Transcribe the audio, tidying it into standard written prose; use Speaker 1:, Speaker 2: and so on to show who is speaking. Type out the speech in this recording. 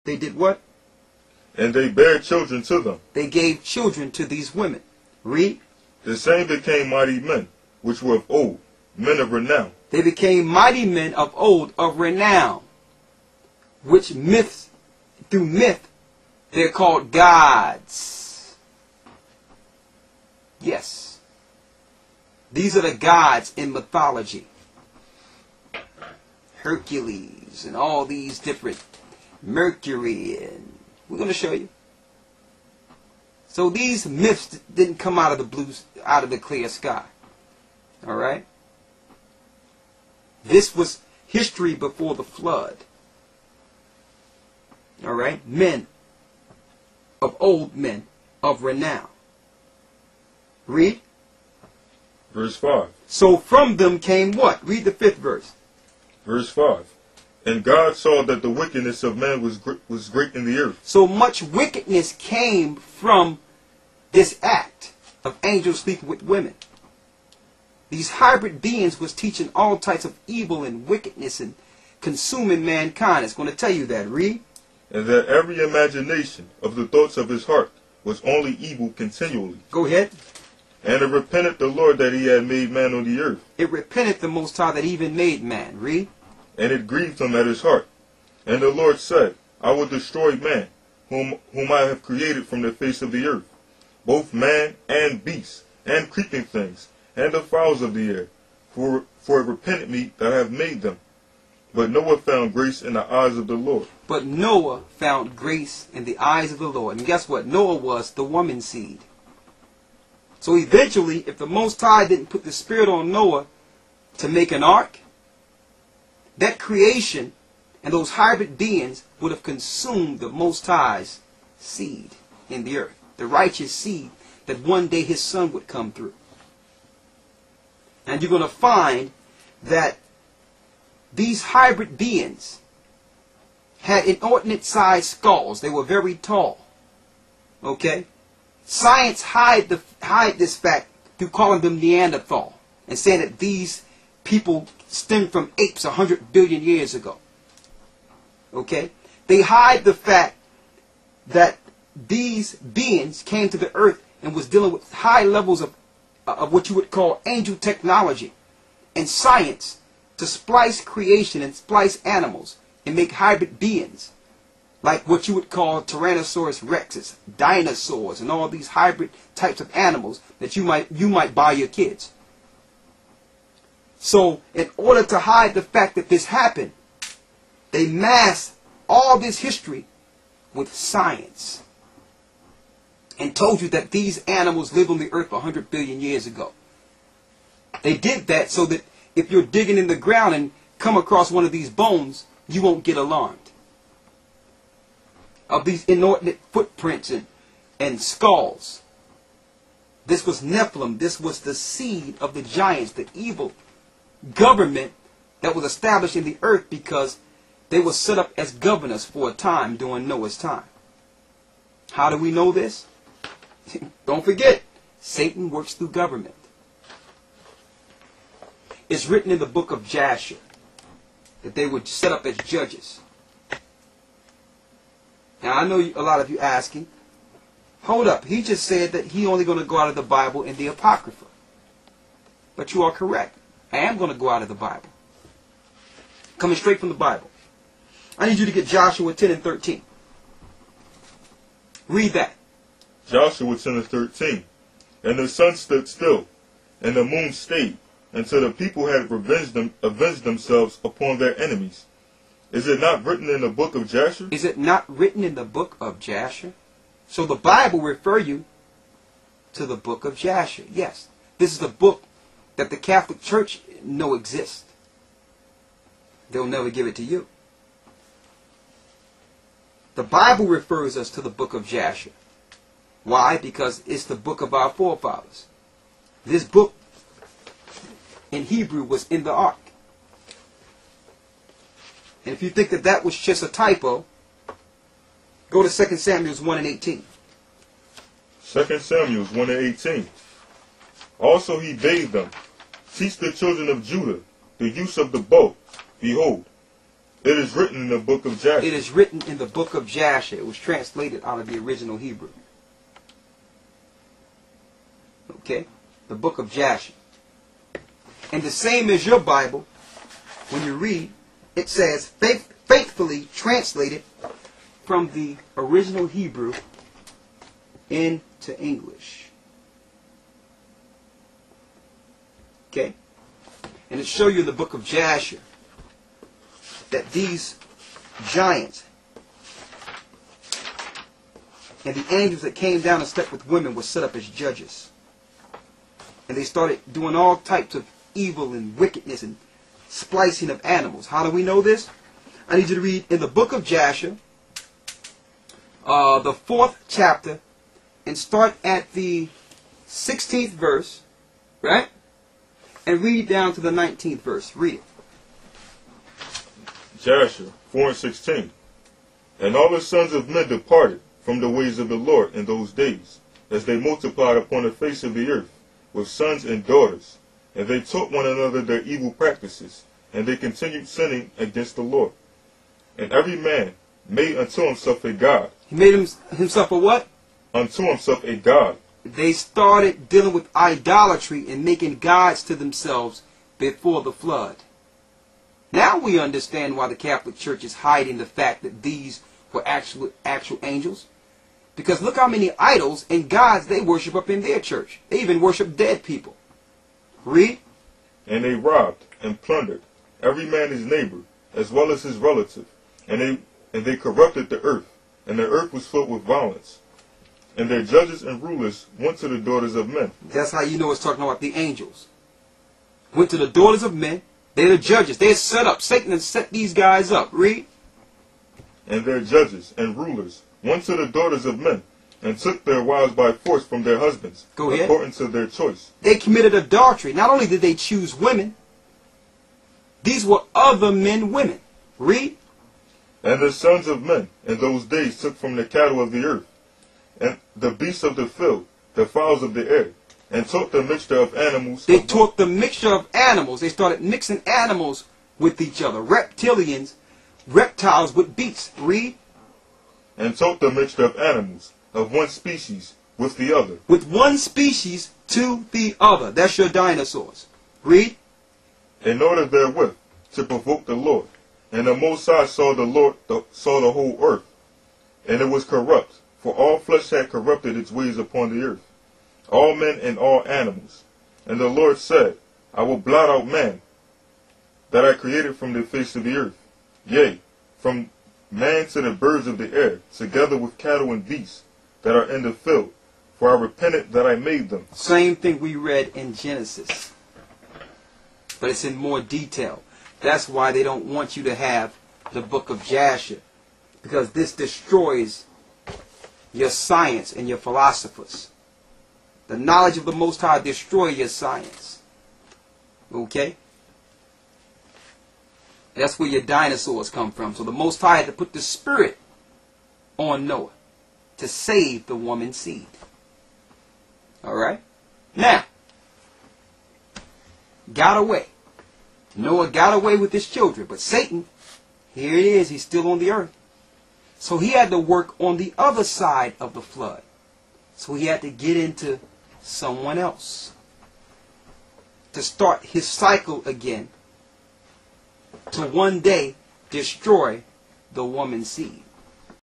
Speaker 1: They did what?
Speaker 2: And they bare children to them.
Speaker 1: They gave children to these women. Read.
Speaker 2: The same became mighty men, which were of old, men of renown.
Speaker 1: They became mighty men of old, of renown, which through myth, they're called gods. Yes. These are the gods in mythology. Hercules and all these different, Mercury, and we're going to show you. So these myths didn't come out of the blue, out of the clear sky. All right? This was history before the flood. All right? Men of old men of renown. Read.
Speaker 2: Verse 5.
Speaker 1: So from them came what? Read the 5th verse.
Speaker 2: Verse 5. And God saw that the wickedness of man was great in the earth.
Speaker 1: So much wickedness came from this act of angels sleeping with women. These hybrid beings was teaching all types of evil and wickedness and consuming mankind. It's going to tell you that. Read.
Speaker 2: And that every imagination of the thoughts of his heart was only evil continually.
Speaker 1: Go ahead.
Speaker 2: And it repented the Lord that he had made man on the earth.
Speaker 1: It repented the Most High that he even made man. Read.
Speaker 2: And it grieved him at his heart. And the Lord said, I will destroy man, whom I have created from the face of the earth, both man and beast, and creeping things, and the fowls of the air, for it repented me that I have made them. But Noah found grace in the eyes of the Lord.
Speaker 1: But Noah found grace in the eyes of the Lord. And guess what? Noah was the woman's seed. So eventually, if the Most High didn't put the Spirit on Noah to make an ark, that creation and those hybrid beings would have consumed the Most High's seed in the earth. The righteous seed that one day his son would come through. And you're going to find that these hybrid beings had inordinate sized skulls. They were very tall. Okay? Science hide this fact through calling them Neanderthal and saying that these people stem from apes 100 billion years ago. Okay? They hide the fact that these beings came to the earth and was dealing with high levels of what you would call angel technology and science to splice creation and splice animals and make hybrid beings like what you would call Tyrannosaurus rexes, dinosaurs, and all these hybrid types of animals that you might buy your kids. So in order to hide the fact that this happened, they masked all this history with science and told you that these animals lived on the earth 100 billion years ago. They did that so that if you're digging in the ground and come across one of these bones, you won't get alarmed. Of these inordinate footprints and skulls. This was Nephilim. This was the seed of the giants, the evil government that was established in the earth because they were set up as governors for a time during Noah's time. How do we know this? Don't forget, Satan works through government. It's written in the book of Jasher that they were set up as judges. Now I know a lot of you asking, hold up, he just said that he only going to go out of the Bible in the Apocrypha. But you are correct. I am going to go out of the Bible. Coming straight from the Bible. I need you to get Joshua 10 and 13. Read that.
Speaker 2: Joshua 10 and 13. And the sun stood still, and the moon stayed, until the people had avenged themselves upon their enemies. Is it not written in the book of Jasher?
Speaker 1: Is it not written in the book of Jasher? So the Bible refer you to the book of Jasher. Yes. This is the book that the Catholic Church know exists. They'll never give it to you. The Bible refers us to the book of Jasher. Why? Because it's the book of our forefathers. This book in Hebrew was in the ark. And if you think that that was just a typo, go to 2 Samuel 1 and 18.
Speaker 2: 2 Samuel 1 and 18. Also he bade them, teach the children of Judah the use of the bow. Behold, It is written in the book of Jasher.
Speaker 1: It is written in the book of Jasher. It was translated out of the original Hebrew. Okay? The book of Jasher. And the same as your Bible, when you read, it says faithfully translated from the original Hebrew into English. Okay? And it shows you in the book of Jasher that these giants and the angels that came down and slept with women were set up as judges. And they started doing all types of evil and wickedness and splicing of animals. How do we know this? I need you to read in the book of Jasher, the 4th chapter, and start at the 16th verse, right? And read down to the 19th verse. Read it.
Speaker 2: Jasher 4:16. And all the sons of men departed from the ways of the Lord in those days, as they multiplied upon the face of the earth, with sons and daughters. And they taught one another their evil practices, and they continued sinning against the Lord. And every man made unto himself a god.
Speaker 1: He made himself a what?
Speaker 2: Unto himself a god.
Speaker 1: They started dealing with idolatry and making gods to themselves before the flood. Now we understand why the Catholic Church is hiding the fact that these were actual angels. Because look how many idols and gods they worship up in their church. They even worship dead people. Read.
Speaker 2: And they robbed and plundered every man his neighbor, as well as his relative. And they corrupted the earth, and the earth was filled with violence. And their judges and rulers went to the daughters of men.
Speaker 1: That's how you know it's talking about the angels. Went to the daughters of men. They're the judges. They're set up. Satan has set these guys up. Read.
Speaker 2: And their judges and rulers went to the daughters of men, and took their wives by force from their husbands,
Speaker 1: Go ahead.
Speaker 2: according to their choice.
Speaker 1: They committed adultery. Not only did they choose women, these were other men women. Read.
Speaker 2: And the sons of men in those days took from the cattle of the earth, and the beasts of the field, the fowls of the air, and taught the mixture of animals.
Speaker 1: They taught the mixture of animals. They started mixing animals with each other. Reptilians, reptiles with beasts. Read.
Speaker 2: And taught the mixture of animals of one species with the other.
Speaker 1: With one species to the other. That's your dinosaurs. Read.
Speaker 2: In order therewith to provoke the Lord. And the Most High saw the whole earth, and it was corrupt, for all flesh had corrupted its ways upon the earth, all men and all animals. And the Lord said, I will blot out man, that I created from the face of the earth, yea, from man to the birds of the air, together with cattle and beasts that are in the field, for I repented that I made them.
Speaker 1: Same thing we read in Genesis, but it's in more detail. That's why they don't want you to have the book of Jasher, because this destroys your science and your philosophers. The knowledge of the Most High destroys your science. Okay? That's where your dinosaurs come from. So the Most High had to put the spirit on Noah to save the woman's seed. Alright? Now, got away. Noah got away with his children, but Satan, here it is, he's still on the earth. So he had to work on the other side of the flood. So he had to get into someone else to start his cycle again, to one day destroy the woman's seed.